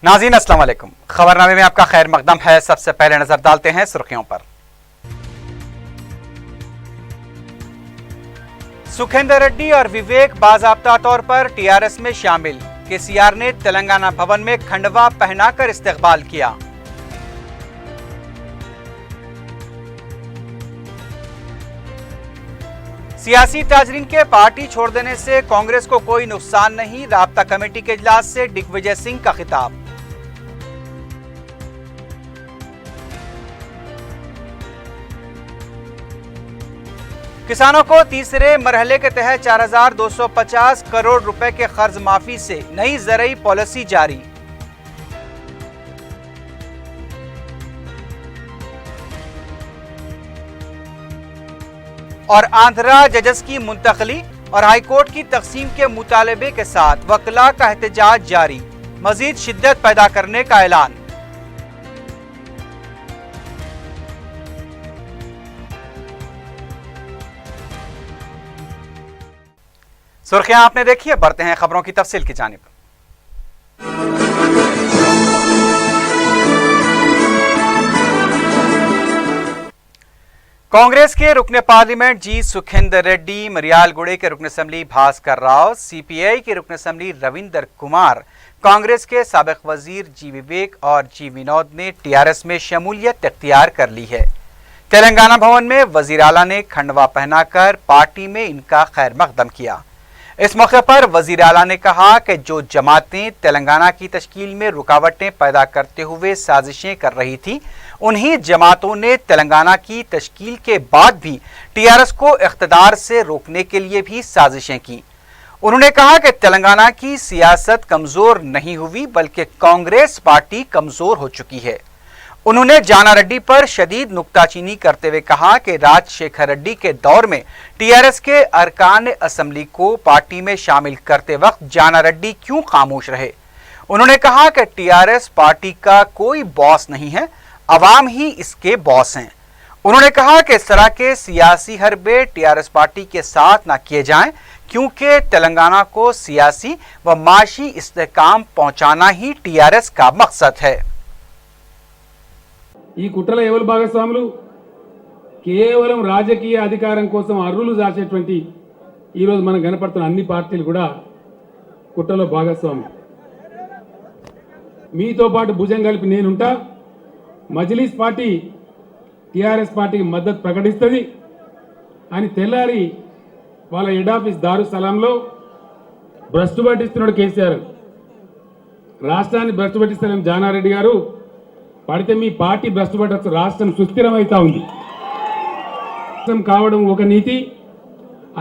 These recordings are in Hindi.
नाज़रीन अस्सलाम वालेकुम। खबरनामे में आपका खैर मकदम है। सबसे पहले नजर डालते हैं सुर्खियों पर। सुखेंदर रेड्डी और विवेक बाज़ाब्ता तौर पर टीआरएस में शामिल। केसीआर ने तेलंगाना भवन में खंडवा पहनाकर इस्तकबाल किया। सियासी ताजरीन के पार्टी छोड़ देने से कांग्रेस को कोई नुकसान नहीं। राब्ता कमेटी के इजलास से दिग्विजय सिंह का खिताब। किसानों को तीसरे मरहले के तहत 4,250 करोड़ रुपए के कर्ज माफी से नई ज़रई पॉलिसी जारी। और आंध्रा जजेस की मुंतकली और हाईकोर्ट की तकसीम के मुतालबे के साथ वकला का एहतजाज जारी। मजीद शिद्दत पैदा करने का ऐलान। सुर्खियां आपने देखी है, बढ़ते हैं खबरों की तफसील की जानिब। कांग्रेस के रुकने पार्लियामेंट जी सुखेंदर रेड्डी, मरियालगुड़े के रुकन असम्बली भास्कर राव, सीपीआई के रुकन असम्बली रविंदर कुमार, कांग्रेस के साबिक वजीर जी विवेक और जी विनोद ने टीआरएस में शमूलियत इख्तियार कर ली है। तेलंगाना भवन में वजीर आला ने खंडवा पहनाकर पार्टी में इनका खैर मकदम किया। इस मौके पर वजीर आला ने कहा कि जो जमातें तेलंगाना की तश्कील में रुकावटें पैदा करते हुए साजिशें कर रही थी, उन्हीं जमातों ने तेलंगाना की तश्कील के बाद भी टीआरएस को इख्तिदार से रोकने के लिए भी साजिशें की। उन्होंने कहा कि तेलंगाना की सियासत कमजोर नहीं हुई बल्कि कांग्रेस पार्टी कमजोर हो चुकी है। उन्होंने जाना रेड्डी पर शदीद नुक्ताचीनी करते हुए कहा कि राजशेखर रेड्डी के दौर में टीआरएस के अरकान असम्बली को पार्टी में शामिल करते वक्त जाना रेड्डी क्यों खामोश रहे। उन्होंने कहा कि टीआरएस पार्टी का कोई बॉस नहीं है, अवाम ही इसके बॉस हैं। उन्होंने कहा कि इस तरह के सियासी हरबे टीआरएस पार्टी के साथ न किए जाएं, क्योंकि तेलंगाना को सियासी व माशी इस्तेहकाम पहुंचाना ही टीआरएस का मकसद है। ఈ కుట్రల ఎవరు భాగస్వాములు? కేవలం రాజకీయ అధికారం కోసం అర్రులు దాచేటువంటి ఈరోజు మనం కనపడుతున్న అన్ని పార్టీలు కూడా కుట్రలో భాగస్వాములు. మీతో పాటు భుజం కలిపి నేనుంటా. మజ్లిస్ పార్టీ టీఆర్ఎస్ పార్టీకి మద్దతు ప్రకటిస్తుంది అని తెల్లారి వాళ్ళ హెడ్ ఆఫీస్ దారుసలాంలో భ్రష్టు పట్టిస్తున్నాడు కేసీఆర్. రాష్ట్రాన్ని భ్రష్టు పట్టిస్తారని జానారెడ్డి గారు పడితే మీ పార్టీ భ్రష్టు పట్టచ్చు. రాష్ట్రం సుస్థిరమైతా ఉంది. రాష్ట్రం కావడం ఒక నీతి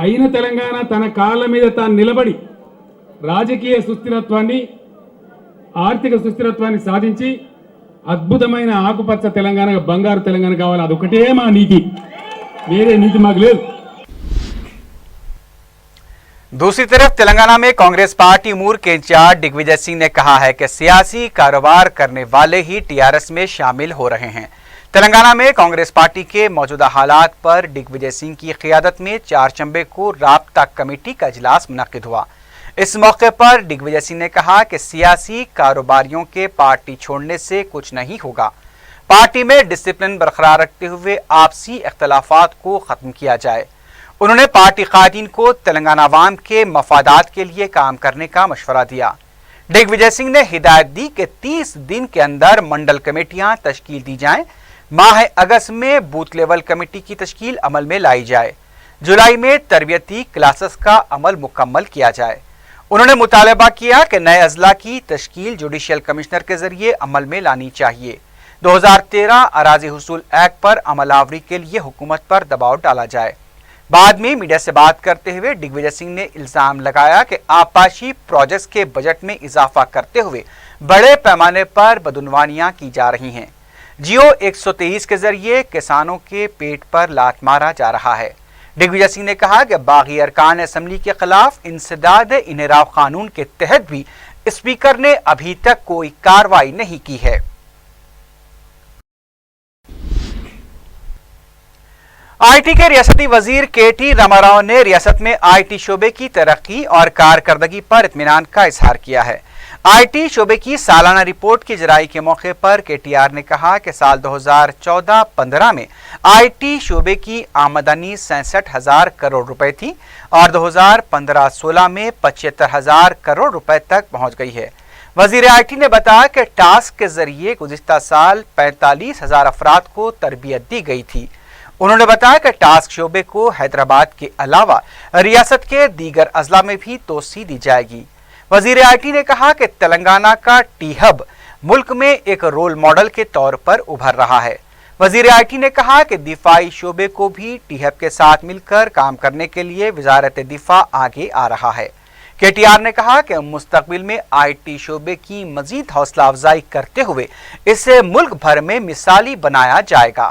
అయిన తెలంగాణ తన కాళ్ళ మీద తాను నిలబడి రాజకీయ సుస్థిరత్వాన్ని, ఆర్థిక సుస్థిరత్వాన్ని సాధించి అద్భుతమైన ఆకుపచ్చ తెలంగాణ, బంగారు తెలంగాణ కావాలి. అదొకటే మా నీతి, వేరే నీతి మాకు లేదు. दूसरी तरफ तेलंगाना में कांग्रेस पार्टी मूर के इंचार्ज दिग्विजय सिंह ने कहा है कि सियासी कारोबार करने वाले ही टीआरएस में शामिल हो रहे हैं। तेलंगाना में कांग्रेस पार्टी के मौजूदा हालात पर दिग्विजय सिंह की क़ियादत में 4 चंबे को राब्ता कमेटी का इजलास मुनक्किद हुआ। इस मौके पर दिग्विजय सिंह ने कहा कि सियासी कारोबारियों के पार्टी छोड़ने से कुछ नहीं होगा। पार्टी में डिसिप्लिन बरकरार रखते हुए आपसी इख्तलाफात को ख़त्म किया जाए। उन्होंने पार्टी कायदीन को तेलंगाना अवाम के मफादात के लिए काम करने का मशवरा दिया। दिग्विजय सिंह ने हिदायत दी कि 30 दिन के अंदर मंडल कमेटियां तश्कील दी जाएं। माह अगस्त में बूथ लेवल कमेटी की तश्कील अमल में लाई जाए। जुलाई में तरबियती क्लासेस का अमल मुकम्मल किया जाए। उन्होंने मुतालबा किया कि नए अजला की तश्कील जुडिशियल कमिश्नर के जरिए अमल में लानी चाहिए। 2013 अराजी हुसूल एक्ट पर अमलावरी के लिए हुकूमत पर दबाव डाला जाए। बाद में मीडिया से बात करते हुए दिग्विजय सिंह ने इल्जाम लगाया कि आपाशी प्रोजेक्ट्स के बजट में इजाफा करते हुए बड़े पैमाने पर बदउनवानियां की जा रही हैं। जियो 123 के जरिए किसानों के पेट पर लात मारा जा रहा है। दिग्विजय सिंह ने कहा कि बागी अरकान असम्बली के खिलाफ इंसदाद इनहराफ कानून के तहत भी स्पीकर ने अभी तक कोई कार्रवाई नहीं की है। आईटी के रियासती वजीर केटी रामाराव ने रियासत में आईटी शोबे की तरक्की और कारकर्दगी पर इत्मीनान का इजहार किया है। आईटी शोबे की सालाना रिपोर्ट की जराई के मौके पर केटीआर ने कहा कि साल 2014-15 में आईटी शोबे की आमदनी 67,000 करोड़ रुपए थी और 2015-16 में 75,000 करोड़ रुपए तक पहुंच गई है। वजीर आईटी ने बताया कि टास्क के जरिए गुज़िश्ता साल 45,000 अफराद को तरबियत दी गई थी। उन्होंने बताया कि टास्क शोबे को हैदराबाद के अलावा रियासत के दीगर अजला में भी तोसी दी जाएगी। वजीर आईटी ने कहा कि तेलंगाना का टी हब मुल्क में एक रोल मॉडल के तौर पर उभर रहा है। वजीर आईटी ने कहा कि दिफाई शोबे को भी टी हब के साथ मिलकर काम करने के लिए वजारत दिफा आगे आ रहा है। केटीआर ने कहा कि मुस्तकबिल में आईटी शोबे की मजीद हौसला अफजाई करते हुए इसे मुल्क भर में मिसाली बनाया जाएगा।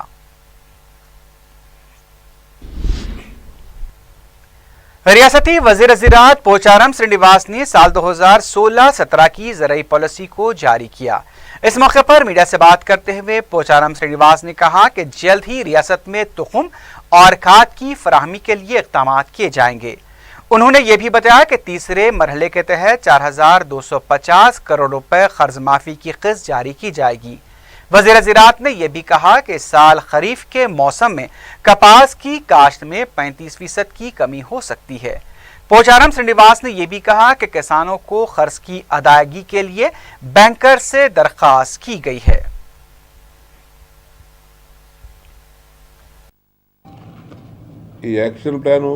रियासती वजीर ज़राअत पोचारम श्रीनिवास ने साल 2016-17 की ज़राई पॉलिसी को जारी किया। इस मौके पर मीडिया से बात करते हुए पोचारम श्रीनिवास ने कहा कि जल्द ही रियासत में तुखम और खाद की फराहमी के लिए इक़दाम किए जाएंगे। उन्होंने ये भी बताया कि तीसरे मरहले के तहत 4,250 करोड़ रुपए कर्ज माफी की किस्त जारी की जाएगी। वज़ीर ज़राअत ने यह भी कहा कि इस साल खरीफ के मौसम में कपास की काश्त में 35% की कमी हो सकती है। पोचारम श्रीनिवास ने यह भी कहा कि किसानों को कर्ज की अदायगी के लिए बैंकर से दरख्वास्त की गई है। ఈ యాక్షన్ ప్లాన్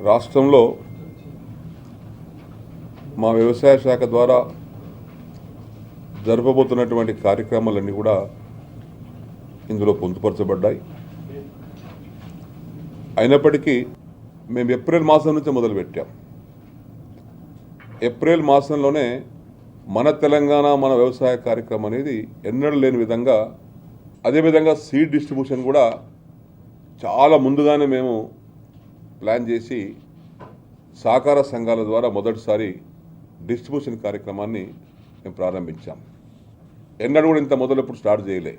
రాష్ట్రంలో మా వ్యవసాయ శాఖ ద్వారా జరపబోతున్నటువంటి కార్యక్రమాలన్నీ కూడా ఇందులో పొందుపరచబడ్డాయి. అయినప్పటికీ మేము ఏప్రిల్ మాసం నుంచి మొదలుపెట్టాం. ఏప్రిల్ మాసంలోనే మన తెలంగాణ మన వ్యవసాయ కార్యక్రమం అనేది ఎన్నడూ లేని విధంగా, అదేవిధంగా సీడ్ డిస్ట్రిబ్యూషన్ కూడా చాలా ముందుగానే మేము ప్లాన్ చేసి సహకార సంఘాల ద్వారా మొదటిసారి డిస్ట్రిబ్యూషన్ కార్యక్రమాన్ని మేము ప్రారంభించాం. ఎన్నడూ కూడా ఇంత మొదలు ఎప్పుడు స్టార్ట్ చేయలే.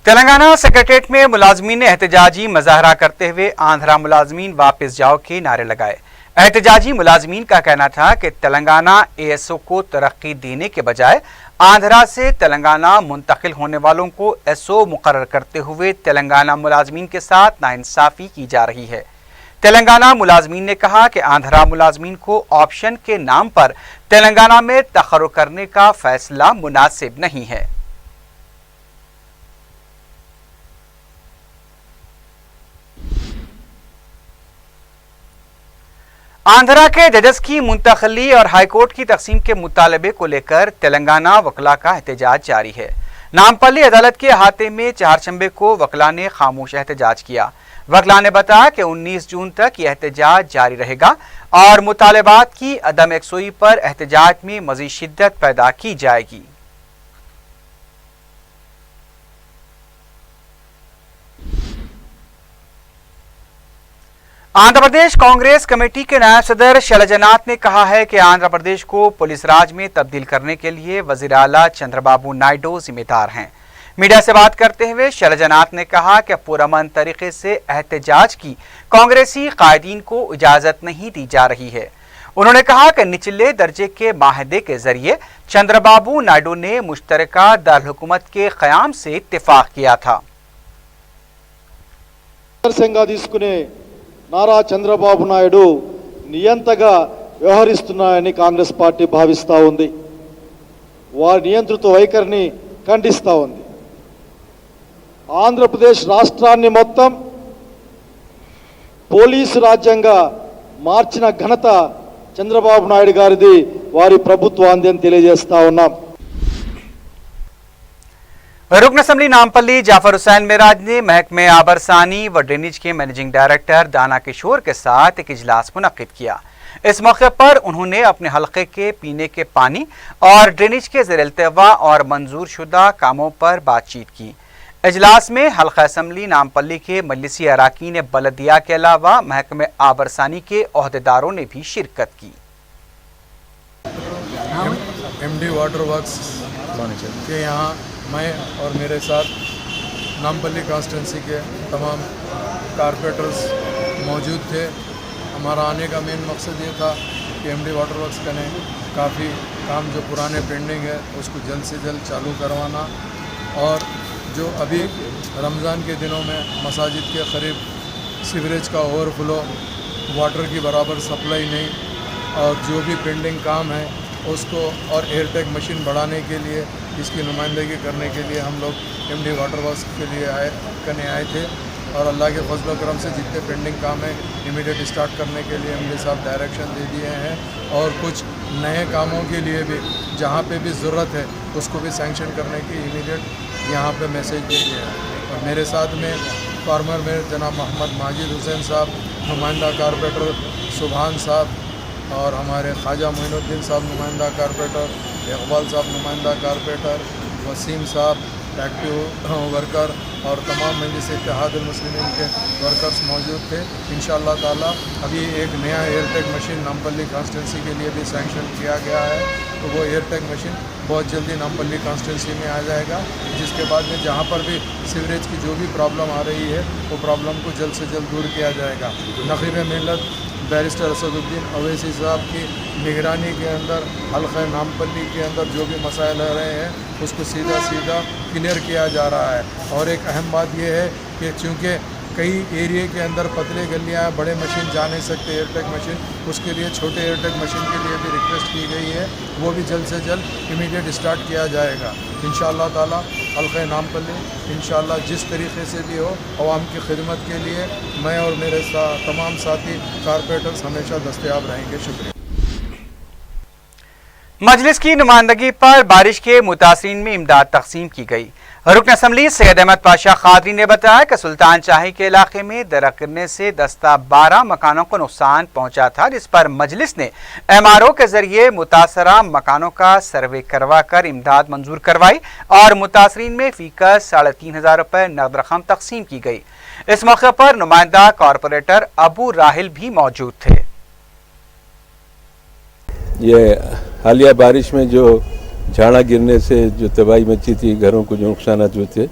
तेलंगाना सेक्रेटेरिएट में मुलाजमीन ने एहतजाजी मुजाहरा करते हुए आंध्रा मुलाजमीन वापस जाओ के नारे लगाए। एहतजाजी मुलाजमीन का कहना था कि तेलंगाना एएसओ को तरक्की देने के बजाय आंध्रा से तेलंगाना मुंतकिल होने वालों को एसओ मुकर्रर करते हुए तेलंगाना मुलाजमीन के साथ नाइंसाफी की जा रही है। तेलंगाना मुलाजमीन ने कहा कि आंध्रा मुलाजमीन को ऑप्शन के नाम पर तेलंगाना में तखर्रुक करने का फैसला मुनासिब नहीं है। आंध्रा के जजेस की मुंतकली और हाईकोर्ट की तकसीम के मुतालबे को लेकर तेलंगाना वकला का एहतजाज जारी है। नामपल्ली अदालत के अहाते में चारशंबे को वकला ने खामोश एहतजाज किया। वकला ने बताया कि 19 जून तक यह एहतजाज जारी रहेगा और मुतालबात की अदम यकसुई पर एहतजाज में मजीद शिद्दत पैदा की जाएगी। आंध्र प्रदेश कांग्रेस कमेटी के नायब सदर शैलजानाथ ने कहा है कि आंध्र प्रदेश को पुलिस राज में तब्दील करने के लिए वजीर आला चंद्रबाबू नायडू जिम्मेदार हैं। मीडिया से बात करते हुए शैलजानाथ ने कहा कि पुरअमन तरीके से एहतजाज की कांग्रेसी कायदीन को इजाजत नहीं दी जा रही है। उन्होंने कहा कि निचले दर्जे के माहदे के जरिए चंद्रबाबू नायडू ने मुश्तरका दारहुकूमत के क़याम से इत्तेफाक किया था। నారా చంద్రబాబు నాయుడు నియంతగా వ్యవహరిస్తున్నారని కాంగ్రెస్ పార్టీ భావిస్తూ ఉంది. వారి నియంత్రిత వైఖరిని ఖండిస్తూ ఉంది. ఆంధ్రప్రదేశ్ రాష్ట్రాన్ని మొత్తం పోలీసు రాజ్యంగా మార్చిన ఘనత చంద్రబాబు నాయుడు గారిది, వారి ప్రభుత్వాన్ని అని తెలియజేస్తా ఉన్నాం. रुकन असम्बली नामपल्ली जाफर हुसैन मेराज ने महकमे आबरसानी व ड्रेनेज के मैनेजिंग डायरेक्टर दाना किशोर के साथ एक इजलास मुनक्किद किया। इस मौके पर उन्होंने अपने हलके के पीने के पानी और ड्रेनेज के ज़ेर-ए-अल्तवा और मंजूर शुदा कामों पर बातचीत की। इजलास में हल्का असम्बली नामपल्ली के मजलिसी अराकीन बलदिया के अलावा महकमे आबरसानी के ओहदेदारों ने भी शिरकत की। एमडी वाटर वर्क्स के यहाँ मैं और मेरे साथ नामपल्ली कॉन्स्टिट्यूंसी के तमाम कारपोरेटर्स मौजूद थे हमारा आने का मेन मकसद ये था कि एमडी वाटर वर्क्स करें, काफ़ी काम जो पुराने पेंडिंग है उसको जल्द से जल्द चालू करवाना, और जो अभी रमज़ान के दिनों में मसाजिद के करीब सीवरेज का ओवरफ्लो, वाटर की बराबर सप्लाई नहीं, और जो भी पेंडिंग काम है उसको, और एयरटैग मशीन बढ़ाने के लिए इसकी नुमाइंदगी करने के लिए हम लोग एमडी वाटर वर्क्स के लिए करने आए थे। और अल्लाह के फजल व करम से जितने पेंडिंग काम है इमीडिएट स्टार्ट करने के लिए एमडी साहब डायरेक्शन दे दिए हैं, और कुछ नए कामों के लिए भी जहाँ पे भी ज़रूरत है उसको भी सैंक्शन करने की इमीडिएट यहाँ पे मैसेज दे दिए हैं। और मेरे साथ में फार्मर में जनाब मोहम्मद माजिद हुसैन साहब, नुमाइंदा कारपोरेटर सुभान साहब, और हमारे ख्वाजा मोइनुद्दीन साहब नुमाइंदा कारपोरेटर, इकबाल साहब नुमाइंदा कारपोरेटर, वसीम साहब एक्टिव वर्कर, और तमाम मजलिस इत्तेहादुल मुस्लिमीन के वर्कर्स मौजूद थे। इंशाअल्लाह ताला अभी एक नया एयरटैग मशीन नामपल्ली कॉन्स्टिट्यूंसी के लिए भी सैंक्शन किया गया है, तो वो एयरटैग मशीन बहुत जल्दी नामपल्ली कॉन्स्टिट्यूंसी में आ जाएगा, जिसके बाद में जहाँ पर भी सीवरेज की जो भी प्रॉब्लम आ रही है वो प्रॉब्लम को जल्द से जल्द दूर किया जाएगा। नक़ीब मिल्लत बैरिस्टर असदुद्दीन अवैसी साहब की निगरानी के अंदर हल्क़ा नामपल्ली के अंदर जो भी मसाइल आ रहे हैं उसको सीधा सीधा क्लियर किया जा रहा है। और एक अहम बात यह है कि चूँकि कई एरिया के अंदर पतले गलियाँ बड़े मशीन जा नहीं सकते एयरटैग मशीन, उसके लिए छोटे एयरटैग मशीन के लिए भी रिक्वेस्ट की गई है, वो भी जल्द से जल्द इमीडिएट स्टार्ट किया जाएगा इंशाअल्लाह ताला। हल्क़ा नामपल्ली इंशाअल्लाह जिस तरीके से भी हो अवाम की खिदमत के लिए मैं और मेरे तमाम साथी कारपोरेटर्स हमेशा दस्तयाब रहेंगे। शुक्रिया। मजलिस की नुमाइंदगी पर बारिश के मुतासरीन में इमदाद तकसीम की गई। रुकन असम्बली सैयद अहमद पाशा खादरी ने बताया कि सुल्तान शाही के इलाके में दरख्त गिरने से दस्ता 12 मकानों को नुकसान पहुंचा था, जिस पर मजलिस ने MRO के जरिए मुतासरा मकानों का सर्वे करवा कर इमदाद मंजूर करवाई और मुतासरीन में फीकस 3500 रुपये नकद रकम तकसीम की गई। इस मौके पर नुमाइंदा कॉरपोरेटर अबू राहिल भी मौजूद थे। ये हालिया बारिश में जो झाड़ा गिरने से जो तबाही मची थी, घरों को जो नुकसान हुए थे,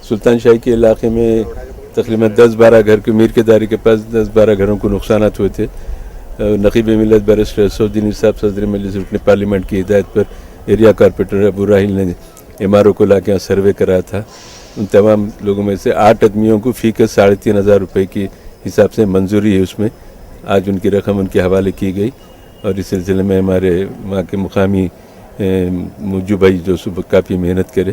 सुल्तान शाही के इलाके में तकरीबन 10-12 घर के मीर के दारी के पास 10-12 घरों को नुकसान हुए थे। नक़ीब मिल्लत बैरिस्टर असदुद्दीन साहब सदर मजलिस रुकन पार्लियामेंट की हिदायत पर एरिया कारपोरेटर अबू राहिल ने MRO को लाके यहाँ सर्वे कराया था। उन तमाम लोगों में से 8 आदमियों को फीकस 3500 रुपये के हिसाब से मंजूरी है, उसमें आज उनकी रकम उनके हवाले की गई। और इस सिलसिले में हमारे वहाँ के मुकामी मुज्जू भाई जो सुबह काफ़ी मेहनत करे।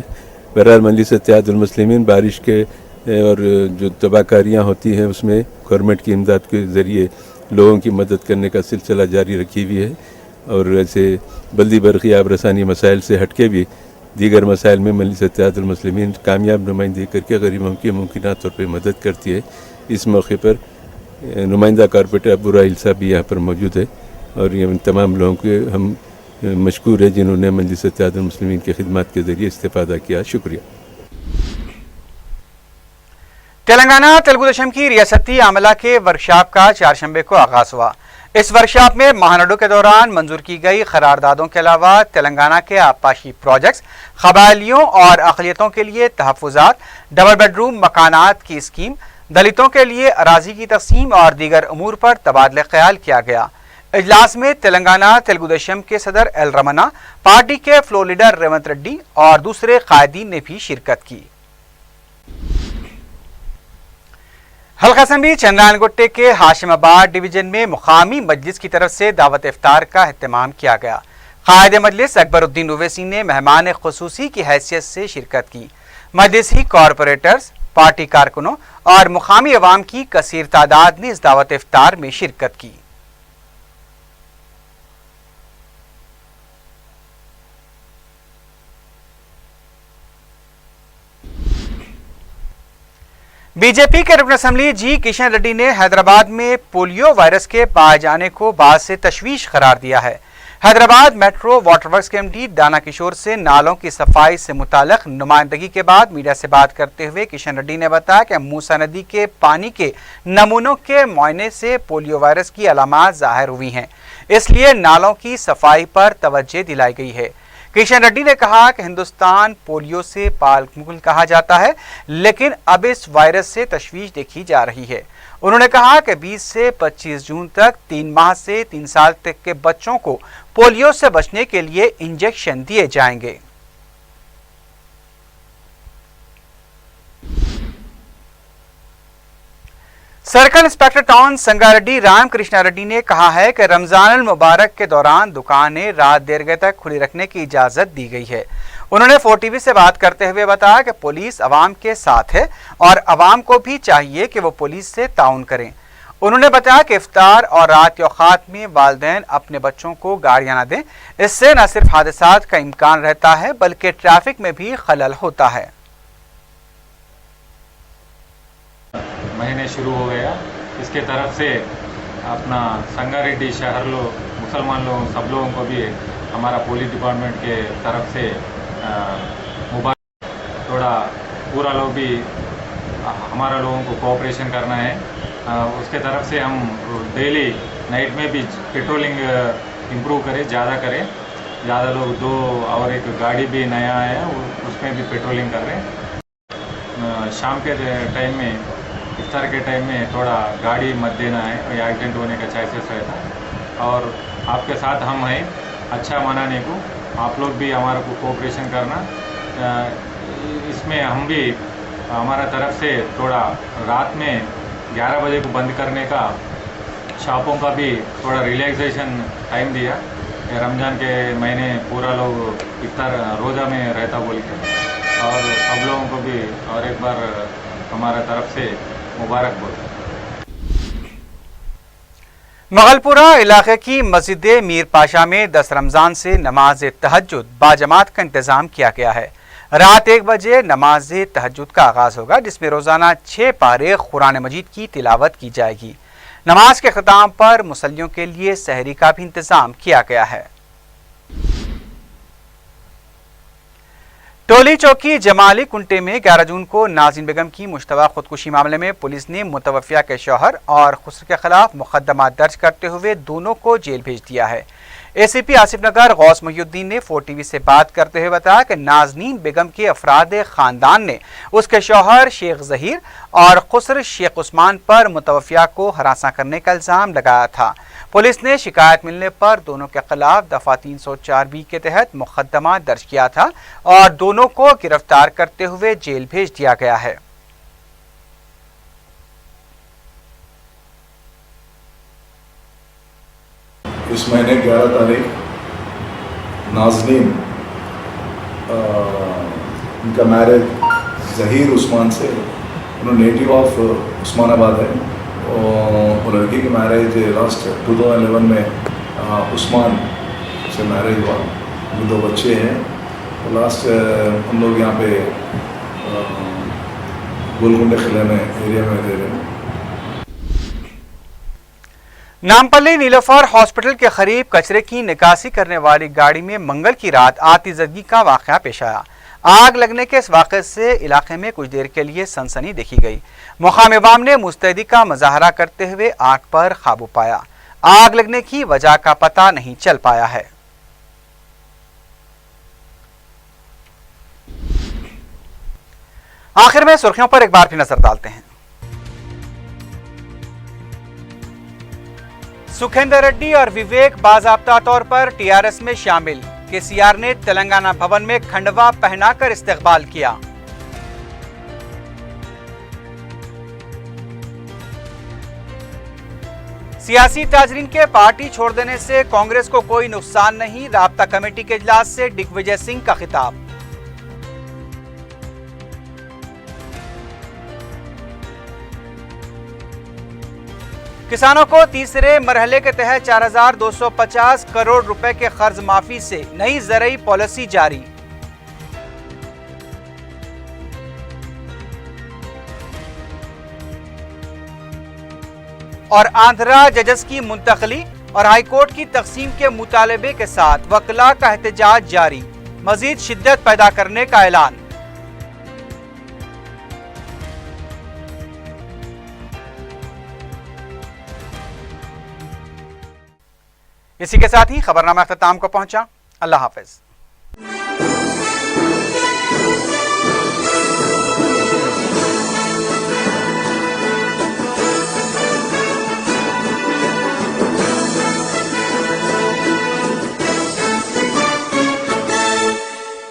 बहरहाल मजलिस इत्तेहादुल मुस्लिमीन बारिश के और जो तबाहकारियाँ होती हैं उसमें गवर्नमेंट की इमदाद के ज़रिए लोगों की मदद करने का सिलसिला जारी रखी हुई है। और ऐसे बल्दी बरक़ी आब रसानी मसाइल से हटके भी दीगर मसाइल में मजलिस इत्तेहादुल मुस्लिमीन कामयाब नुमाइंदगी करके गरीबों की मुमकिन तौर पर मदद करती है। इस मौके पर नुमाइंदा कॉरपोरेटर अबू राहिल साहब भी यहाँ पर मौजूद है और ये तमाम लोगों के हम मशकूर है जिन्होंने मजलिस इत्तेहादुल मुस्लिमीन की खिदमत के जरिए इस्तेफादा किया। शुक्रिया। तेलंगाना तेलुगु देशम की रियासती आमला के वर्कशॉप का 4 शंबे को आगाज हुआ। इस वर्कशॉप में महानाडु के दौरान मंजूर की गई करारदादों के अलावा तेलंगाना के आबपाशी प्रोजेक्ट्स, कबायलियों और अक़लियतों के लिए तहफ़्फ़ुज़ात, डबल बेडरूम मकानात की स्कीम, दलितों के लिए अराजी की तक़सीम और दीगर अमूर पर तबादला ख्याल किया गया। इजलास में तेलंगाना तेलुगु देशम के सदर एल रमना, पार्टी के फ्लोर लीडर रेवंत रेड्डी और दूसरे कायदीन ने भी शिरकत की। हल्का असम्बली चंद्रायनगुट्टे के हाशिमाबाद डिवीजन में मुकामी मजलिस की तरफ से दावत इफ्तार का एहतमाम किया गया। कायद मजलिस अकबरुद्दीन ओवैसी ने मेहमान खुसूसी की हैसियत से शिरकत की। मजलिसी कॉरपोरेटर्स, पार्टी कारकुनों और मुकामी अवाम की कसीर तादाद ने इस दावत इफ्तार में शिरकत की। बीजेपी के रुकन असम्बली जी किशन रेड्डी ने हैदराबाद में पोलियो वायरस के पाए जाने को बात से तशवीश करार दिया है। हैदराबाद मेट्रो वाटर वर्क्स के MD दाना किशोर से नालों की सफाई से मुताल्लिक नुमाइंदगी के बाद मीडिया से बात करते हुए किशन रेड्डी ने बताया कि मूसा नदी के पानी के नमूनों के मुआयने से पोलियो वायरस की अलामात जाहिर हुई हैं, इसलिए नालों की सफाई पर तवज्जो दिलाई गई है। किशन रेड्डी ने कहा कि हिंदुस्तान पोलियो से पाक मुल्क कहा जाता है, लेकिन अब इस वायरस से तशवीश देखी जा रही है। उन्होंने कहा कि 20 से 25 जून तक 3 माह से 3 साल तक के बच्चों को पोलियो से बचने के लिए इंजेक्शन दिए जाएंगे। Circle inspector town Sangareddy Ramakrishna Reddy ने कहा है कि रमजान मुबारक के दौरान दुकानें रात देर तक खुली रखने की इजाजत दी गई है। उन्होंने 4TV से बात करते हुए बताया कि पुलिस अवाम के साथ है और अवाम को भी चाहिए कि वो पुलिस से ताउन करें। उन्होंने बताया कि इफ्तार और रात औकात में वालिदैन अपने बच्चों को गाड़ियां न दें, इससे न सिर्फ हादसात का इम्कान रहता है बल्कि ट्रैफिक में भी खलल होता है। महीने शुरू हो गया, इसके तरफ से अपना संगारेड्डी शहर लोग, मुसलमान लोग, सब लोगों को भी हमारा पुलिस डिपार्टमेंट के तरफ से मुबारक। थोड़ा पूरा लोग भी हमारा लोगों को कोऑपरेशन करना है। उसके तरफ से हम डेली नाइट में भी पेट्रोलिंग इम्प्रूव करें, ज़्यादा लोग 2 और एक गाड़ी भी नया आया है, उसमें भी पेट्रोलिंग कर रहे हैं। शाम के टाइम में, इफ्तार के टाइम में थोड़ा गाड़ी मत देना है, एक्सीडेंट होने का चांसेस रहता है। और आपके साथ हम हैं अच्छा मनाने को, आप लोग भी हमारे को कोऑपरेशन करना। इसमें हम भी हमारा तरफ से थोड़ा रात में 11 बजे को बंद करने का, शॉपों का भी थोड़ा रिलैक्सेशन टाइम दिया। रमज़ान के महीने पूरा लोग इफ्तार रोज़ा में रहता बोल के, और सब लोगों को भी और एक बार हमारा तरफ से मुबारक बोल। मगलपुरा इलाके की मस्जिद मीर पाशा में 10 रमज़ान से नमाज तहज्जुद बाजमात का इंतज़ाम किया गया है। रात 1 बजे नमाज तहज्जुद का आगाज़ होगा, जिसमें रोज़ाना 6 पारे कुरान मजीद की तिलावत की जाएगी। नमाज के ख़िताम पर मुसल्लियों के लिए सहरी का भी इंतज़ाम किया गया है। टोली चौकी जमाली कुंटे में 11 जून को नाज़रीन बेगम की मुश्तबा खुदकुशी मामले में पुलिस ने मुतवफ़िया के शौहर और खुसर के खिलाफ मुकदमा दर्ज करते हुए दोनों को जेल भेज दिया है। ACP आसिफ नगर गौस मोहिउद्दीन ने 4TV से बात करते हुए बताया कि नाज़नीन बेगम के अफराद ख़ानदान ने उसके शौहर शेख ज़हीर और खुसर शेख उस्मान पर मुतवफ़िया को हरासा करने का इल्ज़ाम लगाया था। पुलिस ने शिकायत मिलने पर दोनों के खिलाफ दफ़ा 304B के तहत मुकदमा दर्ज किया था और दोनों को गिरफ्तार करते हुए जेल भेज दिया गया है। इस महीने 11 तारीख नाज़नीन उनका मैरिज ज़हीर उस्मान से, उन्होंने नेटिव ऑफ उस्मानाबाद है, और लड़की की मैरिज लास्ट 2011 में उस्मान से मैरिज हुआ। उनके 2 बच्चे हैं। तो लास्ट हम लोग यहाँ पे गोलकुंडे किले में एरिया में रह रहे हैं। नामपल्ली नीलोफर हॉस्पिटल के करीब कचरे की निकासी करने वाली गाड़ी में मंगल की रात आतिशबाजी का वाक़या पेश आया। आग लगने के इस वाक़े से इलाके में कुछ देर के लिए सनसनी देखी गई। मुकामी अवाम ने मुस्तैदी का मुजाहरा करते हुए आग पर काबू पाया। आग लगने की वजह का पता नहीं चल पाया है। आखिर में सुर्खियों पर एक बार फिर नजर डालते हैं। सुखेंदर रेड्डी और विवेक बाज़ाब्ता तौर पर TRS में शामिल। KCR ने तेलंगाना भवन में खंडवा पहनाकर इस्तकबाल किया। सियासी ताजरीन के पार्टी छोड़ देने से कांग्रेस को कोई नुकसान नहीं, राब्ता कमेटी के इजलास से दिग्विजय सिंह का खिताब। किसानों को तीसरे मरहले के तहत 4,250 करोड़ रुपए के कर्ज माफी से नई ज़रई पॉलिसी जारी। और आंध्रा जजेस की मुंतकली और हाईकोर्ट की तकसीम के मुतालबे के साथ वकला का एहतजाज जारी, मजीद शिद्दत पैदा करने का ऐलान। इसी के साथ ही खबरनामा अख्ताम को पहुंचा। अल्लाह हाफिज।